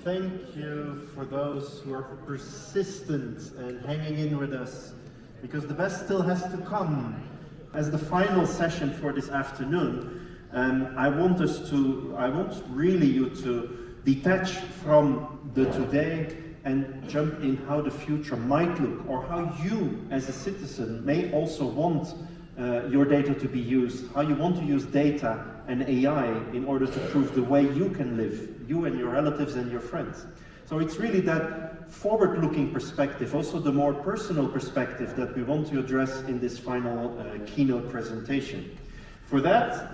thank you for those who are persistent and hanging in with us, because the best still has to come. As the final session for this afternoon, I want really you to detach from the today and jump in how the future might look, or how you as a citizen may also want your data to be used, how you want to use data and AI in order to prove the way you can live, you and your relatives and your friends. So it's really that forward-looking perspective, also the more personal perspective, that we want to address in this final keynote presentation. For that,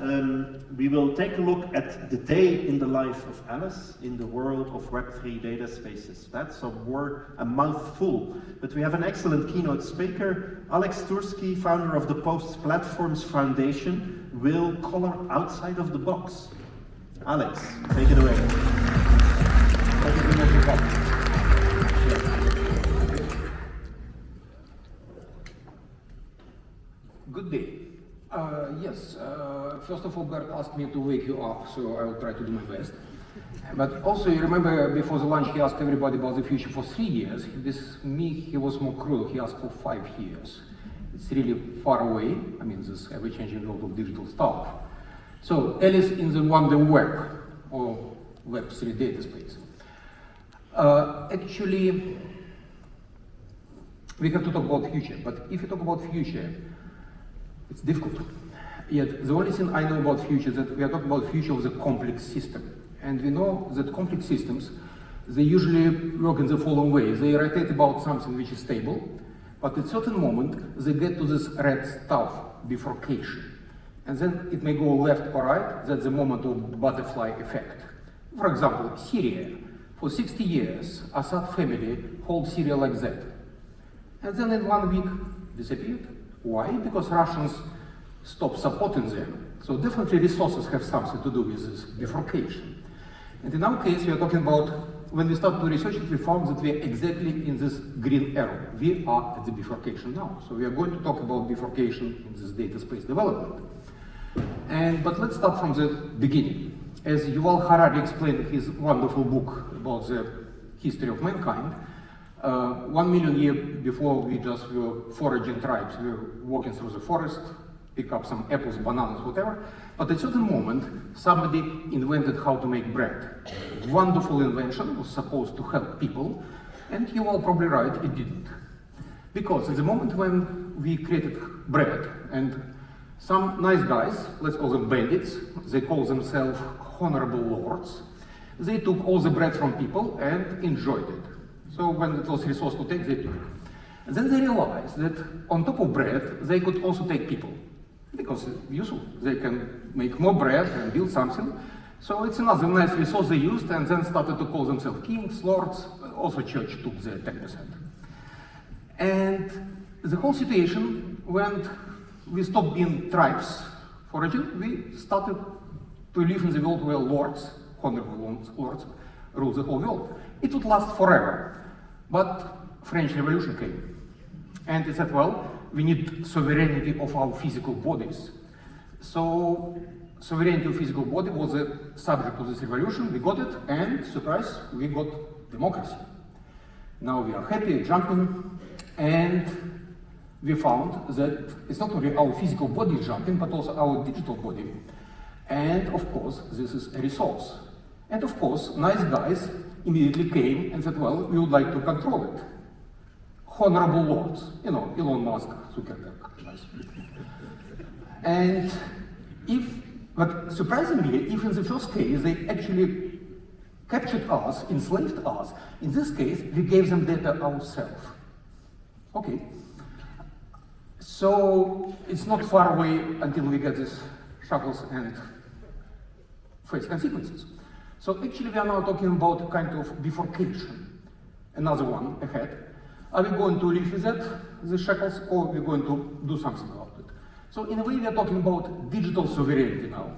we will take a look at the day in the life of Alice in the world of Web3 data spaces. That's a mouthful, but we have an excellent keynote speaker. Alex Tourski, founder of the Post Platforms Foundation, will color outside of the box. Alex, take it away. Thank you very much for coming. Good day. Yes, first of all, Bert asked me to wake you up, so I will try to do my best. But also, you remember before the lunch, he asked everybody about the future for 3 years. He was more cruel. He asked for 5 years. It's really far away. I mean, this ever-changing world of digital stuff. So, Alice in the Wonder Web, or Web3 data space. Actually, we have to talk about future, but if you talk about future, it's difficult. Yet, the only thing I know about future is that we are talking about future of the complex system. And we know that complex systems, they usually work in the following way. They rotate about something which is stable, but at a certain moment, they get to this red stuff, bifurcation. And then it may go left or right. That's the moment of butterfly effect. For example, Syria. For 60 years, Assad family hold Syria like that. And then in 1 week, disappeared. Why? Because Russians stopped supporting them. So definitely resources have something to do with this bifurcation. And in our case, we are talking about, when we started to research it, we found that we are exactly in this green arrow. We are at the bifurcation now. So we are going to talk about bifurcation in this data space development. But let's start from the beginning. As Yuval Harari explained in his wonderful book about the history of mankind, 1 million years before we just were foraging tribes, we were walking through the forest, pick up some apples, bananas, whatever. But at a certain moment, somebody invented how to make bread. Wonderful invention, was supposed to help people, and you are probably right, it didn't. Because at the moment when we created bread, and some nice guys, let's call them bandits, they call themselves honorable lords, they took all the bread from people and enjoyed it. So when it was resource to take, they took it. And then they realized that on top of bread, they could also take people. Because it's useful. They can make more bread and build something. So it's another nice resource they used, and then started to call themselves kings, lords. Also church took their 10%. And the whole situation, when we stopped being tribes foraging, we started to live in the world where lords, honorable lords, rule the whole world. It would last forever. But French Revolution came. And it said, well, we need sovereignty of our physical bodies. So sovereignty of physical body was the subject of this revolution. We got it, and surprise, we got democracy. Now we are happy, jumping, and we found that it's not only our physical body jumping, but also our digital body. And of course, this is a resource. And of course, nice guys immediately came and said, well, we would like to control it. Honorable lords, you know, Elon Musk, Zuckerberg, nice people. And but surprisingly, if in the first case they actually captured us, enslaved us, in this case, we gave them data ourselves. Okay. So it's not far away until we get these shackles and face consequences. So actually we are now talking about a kind of bifurcation, another one ahead. Are we going to live with that, the shackles, or are we going to do something about it? So in a way we are talking about digital sovereignty now.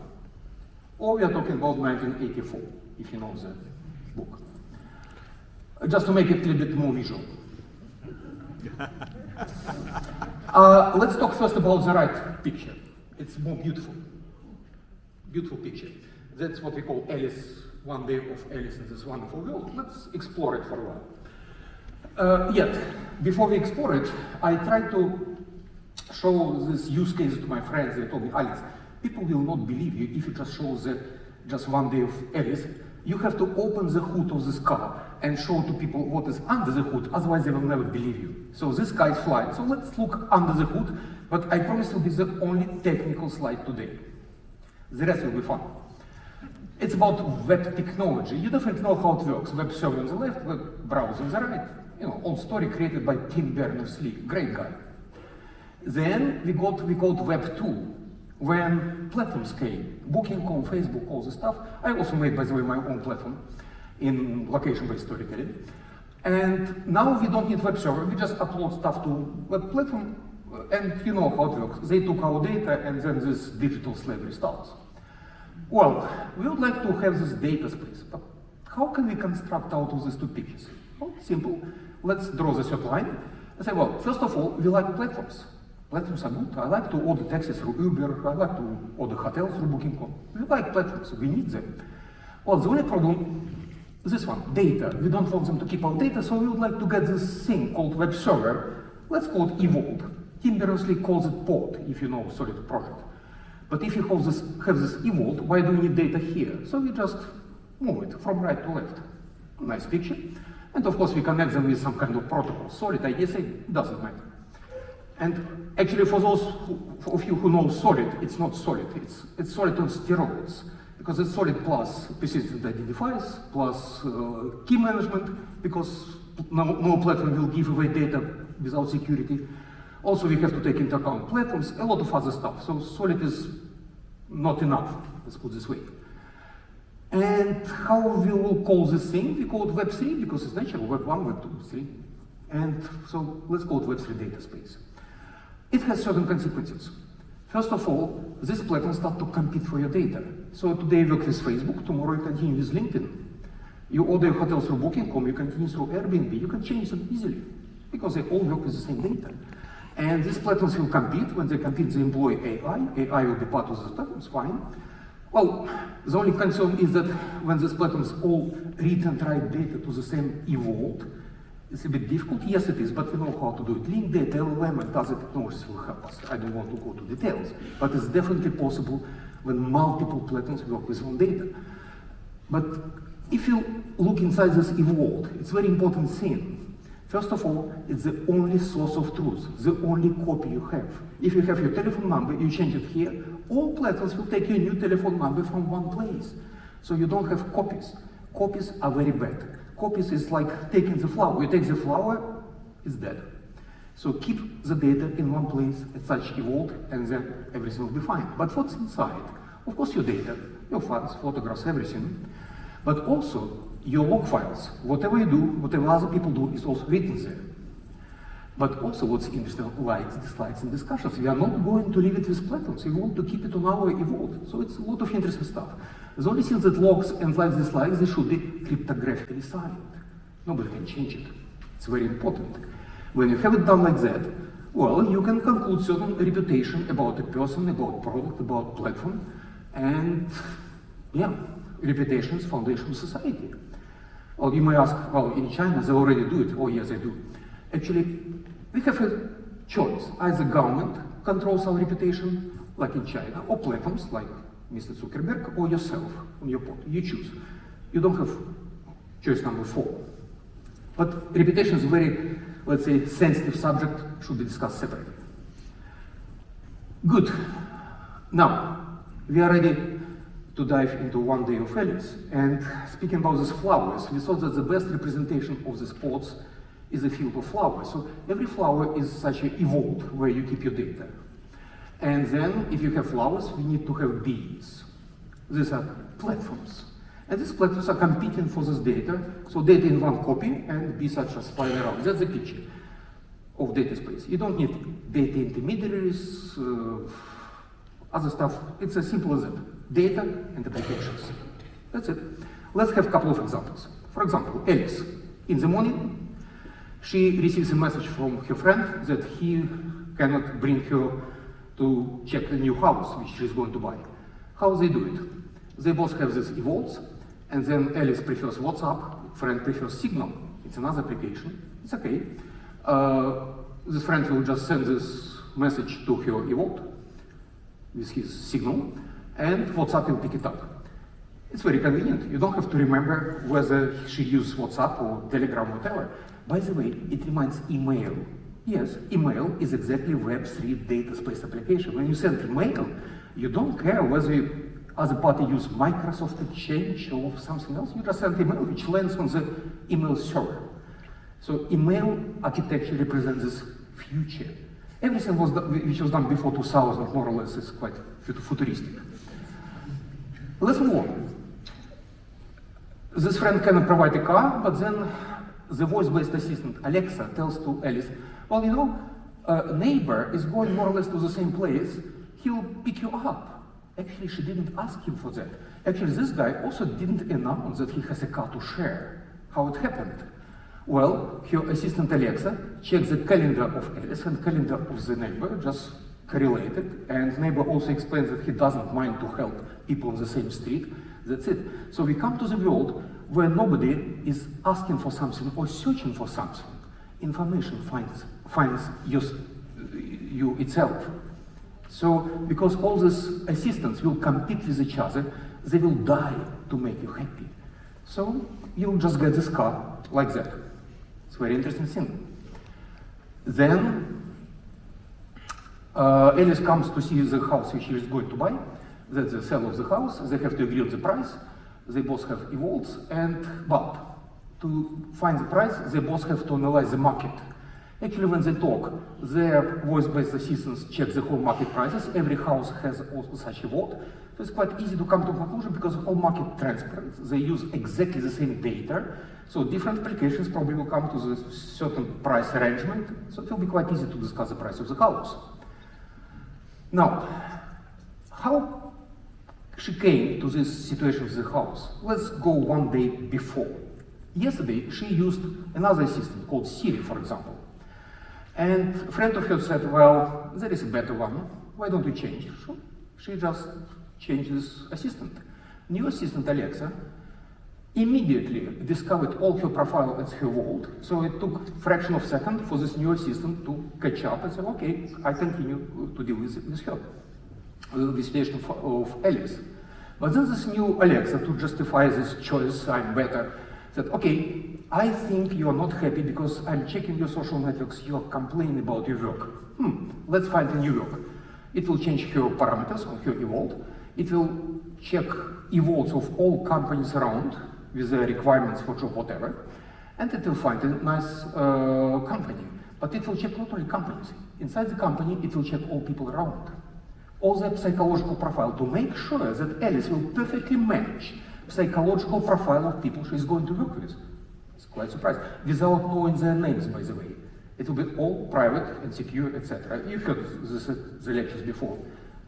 Or we are talking about 1984, if you know the book. Just to make it a little bit more visual. Let's talk first about the right picture. It's more beautiful. Beautiful picture. That's what we call Alice one day of Alice in this wonderful world. Let's explore it for a while. Yet, before we explore it, I tried to show this use case to my friends. They told me, Alex, people will not believe you if you just show just one day of Alice. You have to open the hood of this car and show to people what is under the hood, otherwise they will never believe you. So this car is flying, so let's look under the hood, but I promise it will be the only technical slide today. The rest will be fun. It's about web technology. You definitely know how it works. Web server on the left, web browser on the right. You know, old story created by Tim Berners-Lee, great guy. Then we got Web 2. When platforms came, Booking.com, Facebook, all this stuff. I also made, by the way, my own platform in location-based storytelling. And now we don't need web server, we just upload stuff to web platform, and you know how it works. They took our data, and then this digital slavery starts. Well, we would like to have this data space, but how can we construct out of these two pictures? Well, simple. Let's draw the third line. I say, well, first of all, we like platforms. Platforms are good. I like to order taxis through Uber. I like to order hotels through Booking.com. We like platforms. We need them. Well, the only problem, this one, data. We don't want them to keep our data, so we would like to get this thing called web server. Let's call it Evolve. Tim Berners-Lee calls it pod, if you know Solid project. But if you have this Evolve, why do we need data here? So we just move it from right to left. Nice picture. And of course, we connect them with some kind of protocol. Solid, IDSA, doesn't matter. And actually, for those of you who know Solid, it's not Solid. It's Solid on steroids, because it's Solid plus persistent identifiers, plus key management, because no platform will give away data without security. Also, we have to take into account platforms, a lot of other stuff. So Solid is not enough, let's put it this way. And how we will call this thing? We call it Web 3, because it's natural, Web 1, Web 2, 3. And so let's call it Web 3 data space. It has certain consequences. First of all, this platform starts to compete for your data. So today you work with Facebook, tomorrow you continue with LinkedIn. You order your hotel through Booking.com, you continue through Airbnb, you can change them easily, because they all work with the same data. And these platforms will compete. When they compete, they employ AI. AI will be part of the platforms, fine. Well, the only concern is that when these platforms all read and write data to the same Evolve, it's a bit difficult. Yes, it is, but we know how to do it. Link data, LLM, and other technologies will help us. I don't want to go to details, but it's definitely possible when multiple platforms work with one data. But if you look inside this Evolve, it's a very important thing. First of all, it's the only source of truth, the only copy you have. If you have your telephone number, you change it here, all platforms will take your new telephone number from one place. So you don't have copies. Copies are very bad. Copies is like taking the flower. You take the flower, it's dead. So keep the data in one place at such Evolve, and then everything will be fine. But what's inside? Of course, your data, your files, photographs, everything. But also your log files. Whatever you do, whatever other people do, is also written there. But also what's interesting, likes, dislikes, and discussions. We are not going to leave it with platforms. We want to keep it on our Evolve. So it's a lot of interesting stuff. The only thing that logs and likes, dislikes, they should be cryptographically signed. Nobody can change it. It's very important. When you have it done like that, well, you can conclude certain reputation about a person, about product, about platform, and yeah, reputation is foundation of society. Well, you may ask, well, in China they already do it. Oh, yes, they do. Actually, we have a choice. Either government controls our reputation, like in China, or platforms, like Mr. Zuckerberg, or yourself on your pod. You choose. You don't have choice number 4. But reputation is a very, let's say, sensitive subject, should be discussed separately. Good. Now, we are ready to dive into one day of Alice. And speaking about these flowers, we saw that the best representation of these pods is a field of flowers. So every flower is such an Evolve where you keep your data. And then, if you have flowers, we need to have bees. These are platforms. And these platforms are competing for this data. So data in one copy, and bees are just flying around. That's the picture of data space. You don't need data intermediaries, other stuff. It's as simple as that. Data and applications. That's it. Let's have a couple of examples. For example, Alice. In the morning, she receives a message from her friend that he cannot bring her to check the new house which she's going to buy. How they do it? They both have these Evolves, and then Alice prefers WhatsApp, friend prefers Signal. It's another application. It's okay. The friend will just send this message to her evolved with his Signal, and WhatsApp will pick it up. It's very convenient. You don't have to remember whether she used WhatsApp or Telegram or whatever. By the way, it reminds email. Yes, email is exactly Web3 data space application. When you send email, you don't care whether you, other party use Microsoft Exchange or something else. You just send email which lands on the email server. So email architecture represents this future. Everything which was done before 2000, more or less, is quite futuristic. Let's move on. This friend cannot provide a car, but then the voice-based assistant, Alexa, tells to Alice, well, you know, a neighbor is going more or less to the same place, he'll pick you up. Actually, she didn't ask him for that. Actually, this guy also didn't announce that he has a car to share. How it happened? Well, her assistant Alexa checks the calendar of Alice and calendar of the neighbor, just correlated, and neighbor also explains that he doesn't mind to help people on the same street. That's it. So we come to the world where nobody is asking for something or searching for something. Information finds you itself. So because all these assistants will compete with each other, they will die to make you happy. So you'll just get this car like that. It's a very interesting thing. Then Alice comes to see the house which she is going to buy. That's the seller of the house. They have to agree on the price. They both have evolves, but to find the price, they both have to analyze the market. Actually, when they talk, their voice-based assistants check the whole market prices. Every house has also such a vote. So it's quite easy to come to a conclusion because the whole market transparent. They use exactly the same data. So different applications probably will come to the certain price arrangement. So it will be quite easy to discuss the price of the house. Now, how she came to this situation with the house? Let's go one day before. Yesterday, she used another assistant called Siri, for example. And a friend of hers said, well, there is a better one. Why don't you change? So she just changed this assistant. New assistant, Alexa, immediately discovered all her profile as her world. So it took a fraction of a second for this new assistant to catch up and say, okay, I continue to deal with her. The situation of Alice. But then this new Alexa, to justify this choice, I'm better, said, okay, I think you are not happy because I'm checking your social networks, you are complaining about your work. Let's find a new work. It will change her parameters on her evolved. It will check evolves of all companies around with their requirements for job, whatever. And it will find a nice company. But it will check not only companies. Inside the company, it will check all people around. All the psychological profile to make sure that Alice will perfectly match psychological profile of people she is going to work with. It's quite surprising. Without knowing their names, by the way. It will be all private and secure, etc. You heard the lectures before,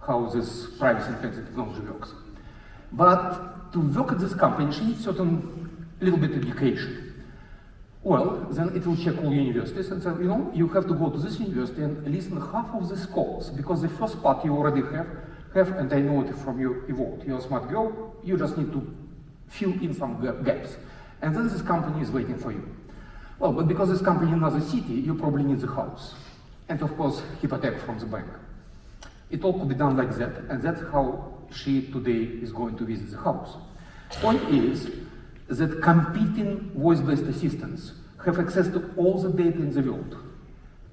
how this privacy-intensive technology works. But to work at this company, she needs certain little bit education. Well, then it will check all universities and say, you know, you have to go to this university and listen half of the scholars, because the first part you already have, and I know it from your evolved. You're a smart girl, you just need to fill in some gaps. And then this company is waiting for you. Well, but because this company in another city, you probably need the house. And of course, hypothec from the bank. It all could be done like that, and that's how she today is going to visit the house. Point is that competing voice-based assistants have access to all the data in the world,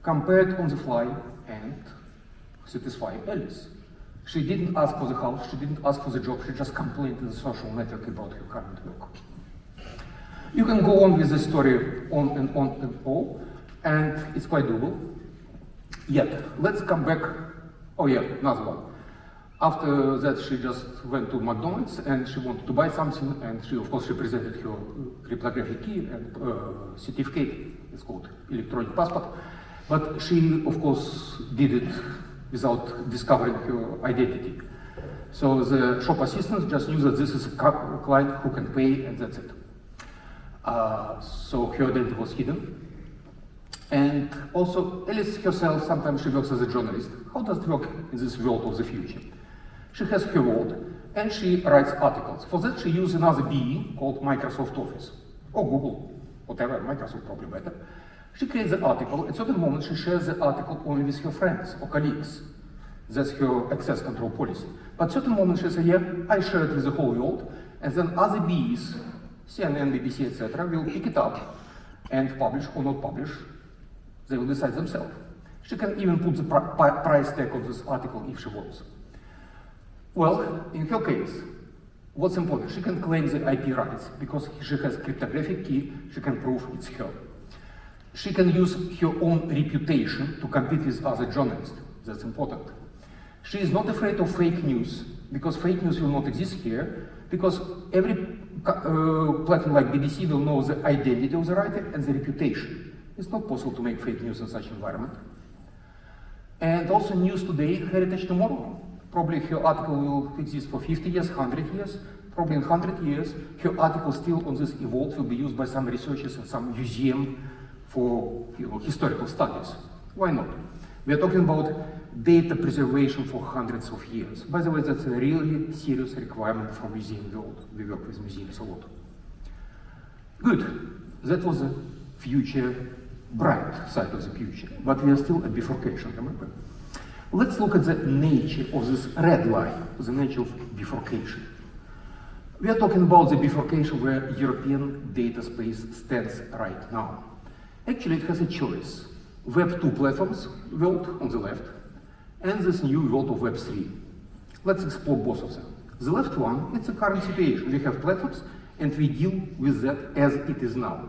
compared on the fly and satisfy Alice. She didn't ask for the house, she didn't ask for the job, she just complained to the social network about her current work. You can go on with the story on and on and on, and it's quite doable. Yet, let's come back. Oh yeah, another one. After that, she just went to McDonald's and she wanted to buy something, and she, of course, she presented her cryptographic key and certificate. It's called electronic passport. But she, of course, did it without discovering her identity. So the shop assistant just knew that this is a client who can pay, and that's it. So her identity was hidden. And also, Alice herself, sometimes she works as a journalist. How does it work in this world of the future? She has her world, and she writes articles. For that, she uses another BE called Microsoft Office, or Google, whatever, Microsoft probably better. She creates the article. At a certain moment, she shares the article only with her friends or colleagues. That's her access control policy. But at a certain moment, she says, yeah, I share it with the whole world, and then other BEs, CNN, BBC, etc., will pick it up and publish or not publish. They will decide themselves. She can even put the price tag of this article if she wants. Well, in her case, what's important? She can claim the IP rights because she has cryptographic key, she can prove it's her. She can use her own reputation to compete with other journalists. That's important. She is not afraid of fake news because fake news will not exist here because every platform like BBC will know the identity of the writer and the reputation. It's not possible to make fake news in such an environment. And also news today, heritage tomorrow. Probably her article will exist for 50 years, 100 years. Probably in 100 years, her article still on this evolved will be used by some researchers in some museum for historical studies. Why not? We are talking about data preservation for hundreds of years. By the way, that's a really serious requirement from museum world. We work with museums a lot. Good. That was the future, bright side of the future. But we are still at bifurcation, remember? Let's look at the nature of this red line, the nature of bifurcation. We are talking about the bifurcation where European data space stands right now. Actually, it has a choice. Web 2 platforms, world on the left, and this new world of Web 3. Let's explore both of them. The left one, it's a current situation. We have platforms, and we deal with that as it is now.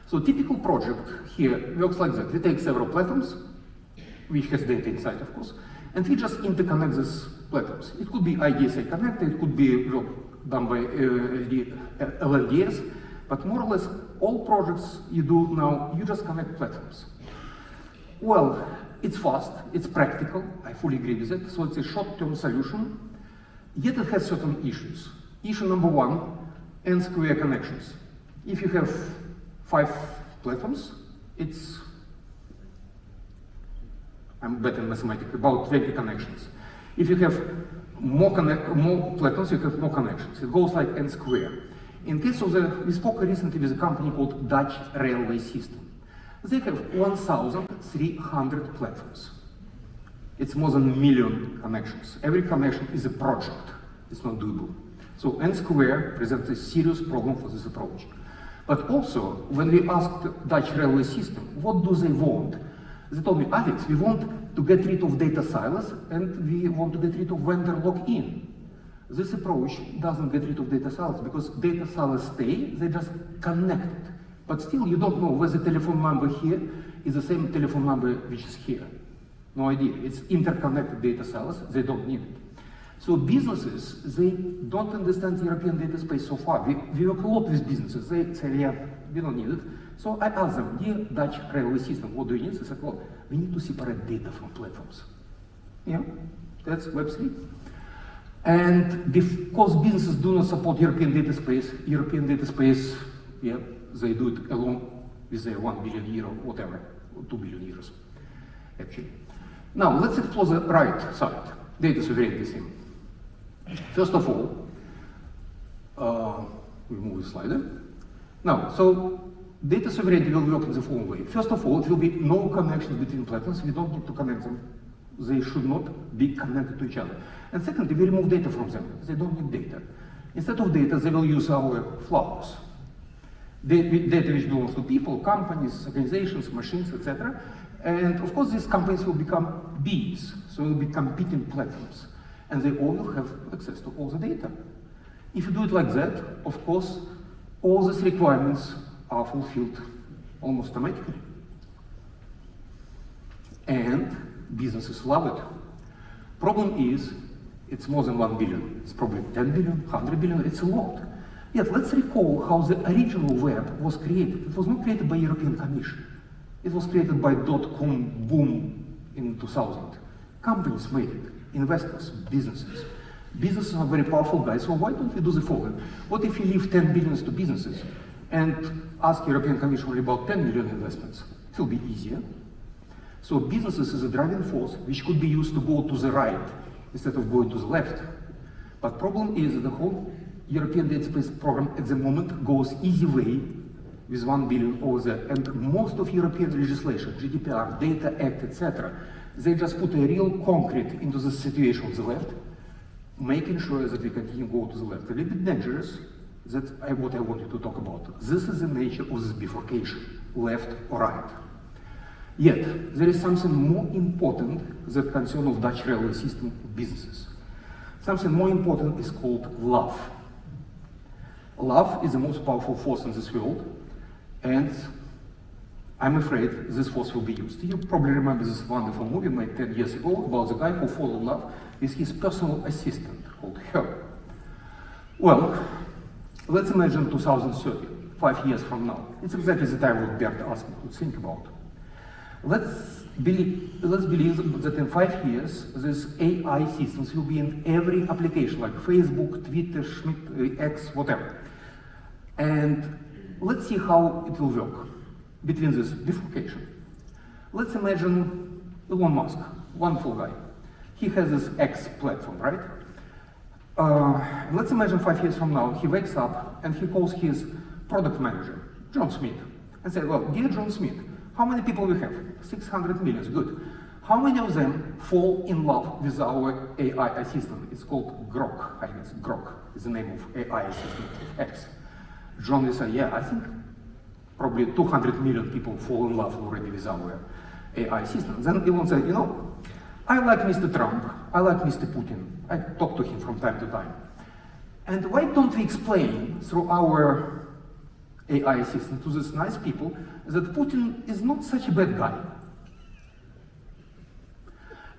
So typical project here works like that. We take several platforms, which has data inside, of course, and we just interconnect these platforms. It could be IDSA connected, it could be done by LNDS, but more or less all projects you do now, you just connect platforms. Well, it's fast, it's practical, I fully agree with it, so it's a short-term solution, yet it has certain issues. Issue number one, n-square connections. If you have 5 platforms, it's, I'm better in mathematics, about 20 connections. If you have more platforms, you have more connections. It goes like n square. In case of we spoke recently with a company called Dutch Railway System. They have 1,300 platforms. It's more than 1 million connections. Every connection is a project. It's not doable. So n square presents a serious problem for this approach. But also, when we asked Dutch Railway System, what do they want? They told me, Alex, we want to get rid of data silos and we want to get rid of vendor lock-in. This approach doesn't get rid of data silos because data silos stay, they just connect. But still, you don't know whether the telephone number here is the same telephone number which is here. No idea. It's interconnected data silos, they don't need it. So businesses, they don't understand the European data space so far. We work a lot with businesses. They say, yeah, we don't need it. So I asked them, dear Dutch Railway System, what do you need? They said, well, we need to separate data from platforms. Yeah, that's Web 3. And because businesses do not support European data space, yeah, they do it alone with their 1 billion euro, whatever, or 2 billion euros, actually. Now, let's explore the right side, data sovereignty thing. First of all, we move the slide. Now, so data sovereignty will work in the following way. First of all, it will be no connections between platforms. We don't need to connect them. They should not be connected to each other. And secondly, we remove data from them. They don't need data. Instead of data, they will use our flowers. Data which belongs to people, companies, organizations, machines, etc. And of course, these companies will become bees, so will be competing platforms. And they all will have access to all the data. If you do it like that, of course, all these requirements are fulfilled almost automatically. And businesses love it. Problem is, it's more than 1 billion. It's probably 10 billion, 100 billion, it's a lot. Yet let's recall how the original web was created. It was not created by European Commission. It was created by .com boom in 2000. Companies made it, investors, businesses. Businesses are very powerful guys, so why don't we do the following? What if you leave 10 billions to businesses and ask European Commission only about 10 million investments? It will be easier. So businesses is a driving force which could be used to go to the right instead of going to the left. But problem is that the whole European data space program at the moment goes easy way with 1 billion over there, and most of European legislation, GDPR, Data Act, etc., they just put a real concrete into the situation on the left, making sure that we continue to go to the left. A little bit dangerous, that's what I wanted to talk about. This is the nature of this bifurcation, left or right. Yet, there is something more important that concerns of Dutch railway system businesses. Something more important is called love. Love is the most powerful force in this world, and I'm afraid this force will be used. You probably remember this wonderful movie made 10 years ago about the guy who fell in love with his personal assistant called her. Well, let's imagine 2030, 5 years from now. It's exactly the time what Bert asked me to think about. Let's believe that in 5 years, these AI systems will be in every application, like Facebook, Twitter, X, whatever. And let's see how it will work between this bifurcation. Let's imagine Elon Musk, wonderful guy. He has this X platform, right? Let's imagine 5 years from now, he wakes up and he calls his product manager, John Smith, and says, well, dear John Smith, how many people we have? 600 million, good. How many of them fall in love with our AI assistant? It's called Grok, I guess. Grok is the name of AI assistant of X. John will say, yeah, I think probably 200 million people fall in love already with our AI assistant. Then Elon said, you know, I like Mr. Trump, I like Mr. Putin. I talk to him from time to time. And why don't we explain through our AI assistant to these nice people that Putin is not such a bad guy?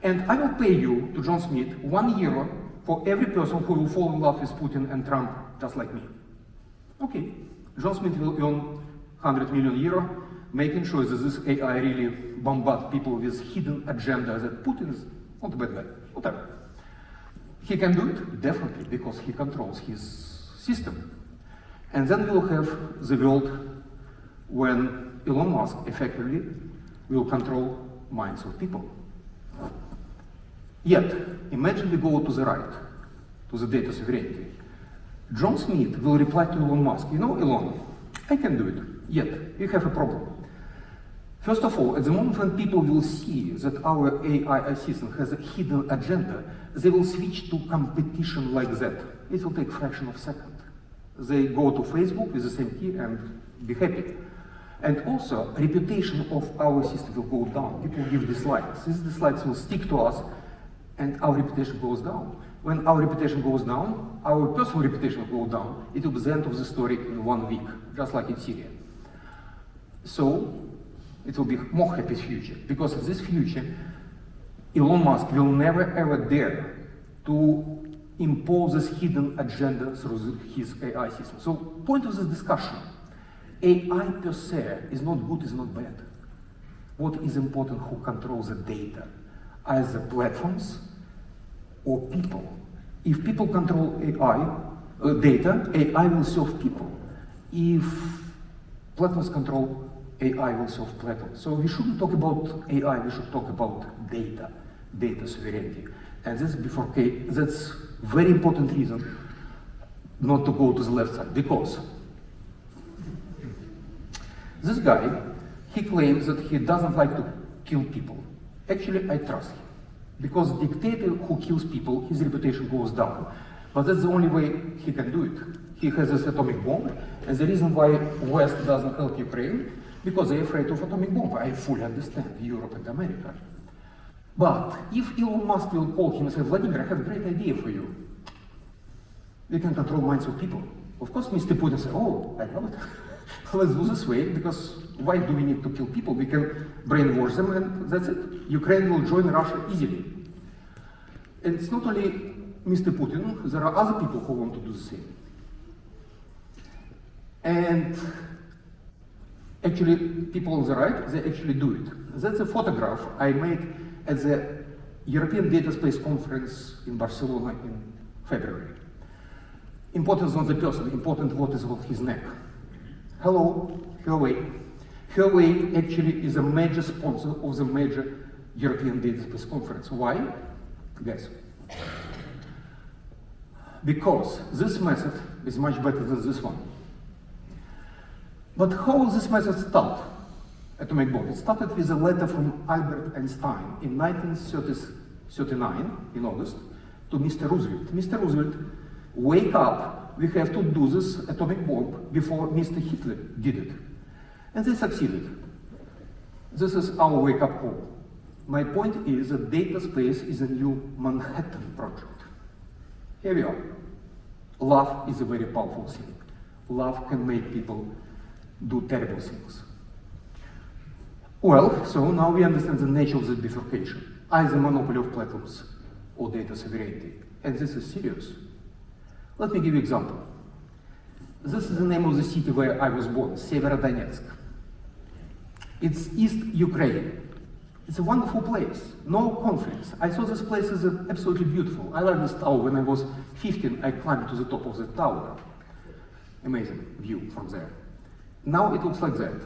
And I will pay you, to John Smith, €1 for every person who will fall in love with Putin and Trump, just like me. Okay, John Smith will earn €100 million, making sure that this AI really bombards people with hidden agenda that Putin is not a bad guy, whatever. He can do it, definitely, because he controls his system. And then we'll have the world when Elon Musk effectively will control minds of people. Yet, imagine we go to the right, to the data sovereignty. John Smith will reply to Elon Musk, you know, Elon, I can do it, yet you have a problem. First of all, at the moment when people will see that our AI assistant has a hidden agenda, they will switch to competition like that. It will take a fraction of a second. They go to Facebook with the same key and be happy. And also, reputation of our system will go down. People give dislikes. These dislikes will stick to us, and our reputation goes down. When our reputation goes down, our personal reputation will go down. It will be the end of the story in 1 week, just like in Syria. So, it will be a more happy future, because in this future, Elon Musk will never ever dare to impose this hidden agenda through his AI system. So, point of this discussion, AI per se is not good, is not bad. What is important, who controls the data, either platforms or people. If people control AI, data, AI will serve people. If platforms control AI will solve platforms. So we shouldn't talk about AI, we should talk about data, data sovereignty. And that's very important reason not to go to the left side, because this guy, he claims that he doesn't like to kill people. Actually, I trust him, because dictator who kills people, his reputation goes down. But that's the only way he can do it. He has this atomic bomb, and the reason why West doesn't help Ukraine, because they're afraid of atomic bomb. I fully understand, Europe and America. But if Elon Musk will call him and say, Vladimir, I have a great idea for you. We can control minds of people. Of course, Mr. Putin says, oh, I love it. Let's do this way, because why do we need to kill people? We can brainwash them, and that's it. Ukraine will join Russia easily. And it's not only Mr. Putin, there are other people who want to do the same. And actually, people on the right, they actually do it. That's a photograph I made at the European Data Space Conference in Barcelona in February. Important is not the person, important what is on his neck. Hello, Huawei. Huawei actually is a major sponsor of the major European Data Space Conference. Why? Guess. because this method is much better than this one. But how will this method start? Atomic bomb. It started with a letter from Albert Einstein in 1939, in August, to Mr. Roosevelt. Mr. Roosevelt, wake up, we have to do this atomic bomb before Mr. Hitler did it. And they succeeded. This is our wake-up call. My point is that data space is a new Manhattan project. Here we are. Love is a very powerful thing. Love can make people do terrible things. Well, so now we understand the nature of the bifurcation, either monopoly of platforms or data sovereignty. And this is serious. Let me give you an example. This is the name of the city where I was born, Severodonetsk. It's East Ukraine. It's a wonderful place, no conflicts. I saw this place as absolutely beautiful. I like this tower. When I was 15, I climbed to the top of the tower. Amazing view from there. Now it looks like that.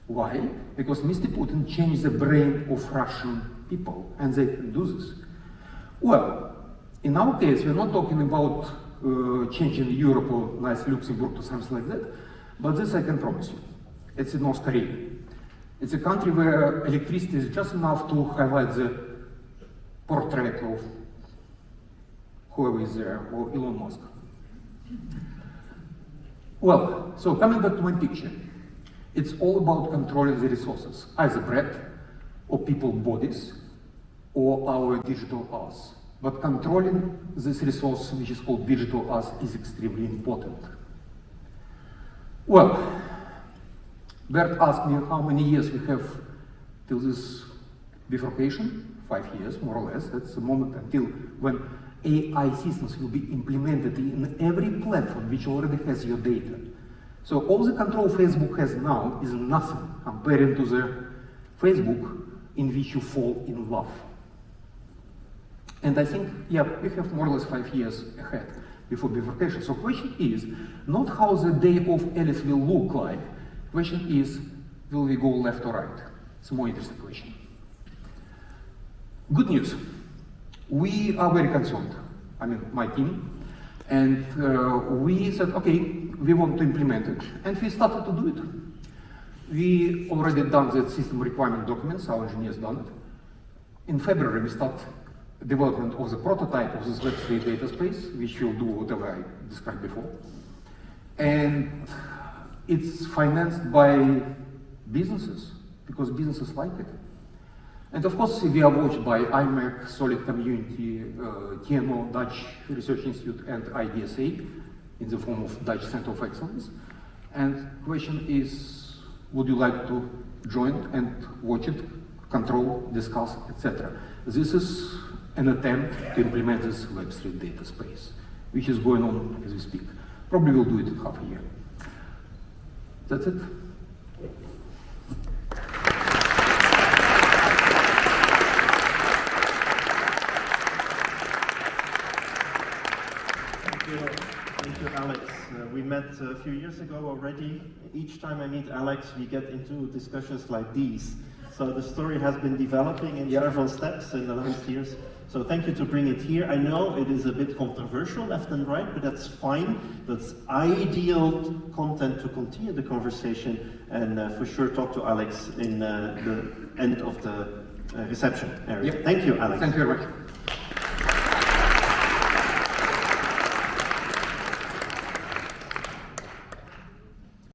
Why? Because Mr. Putin changed the brain of Russian people, and they can do this. Well, in our case, we're not talking about changing Europe or nice Luxembourg to something like that, but this I can promise you. It's in North Korea. It's a country where electricity is just enough to highlight the portrait of whoever is there, or Elon Musk. Well, so coming back to my picture, it's all about controlling the resources, either bread, or people's bodies, or our digital us. But controlling this resource, which is called digital us, is extremely important. Well, Bert asked me how many years we have till this bifurcation. 5 years, more or less. That's the moment until when AI systems will be implemented in every platform which already has your data. So all the control Facebook has now is nothing compared to the Facebook in which you fall in love. And I think, yeah, we have more or less 5 years ahead before bifurcation. So question is not how the day of Alice will look like. Question is, will we go left or right? It's a more interesting question. Good news. We are very concerned. I mean, my team. And we said, okay, we want to implement it. And we started to do it. We already done the system requirement documents, our engineers done it. In February, we start development of the prototype of this Web3 data space, which will do whatever I described before. And it's financed by businesses, because businesses like it. And of course, we are watched by IMEC, Solid Community, TNO, Dutch Research Institute, and IDSA, in the form of Dutch Center of Excellence. And the question is, would you like to join and watch it, control, discuss, etc.? This is an attempt to implement this Web3 data space, which is going on as we speak. Probably we'll do it in half a year. That's it. Thank you, Alex. We met a few years ago already. Each time I meet Alex, we get into discussions like these. So the story has been developing in several steps in the last years. So thank you to bring it here. I know it is a bit controversial left and right, but that's fine. That's ideal content to continue the conversation, and for sure talk to Alex in the end of the reception area. Yep. Thank you, Alex. Thank you very much.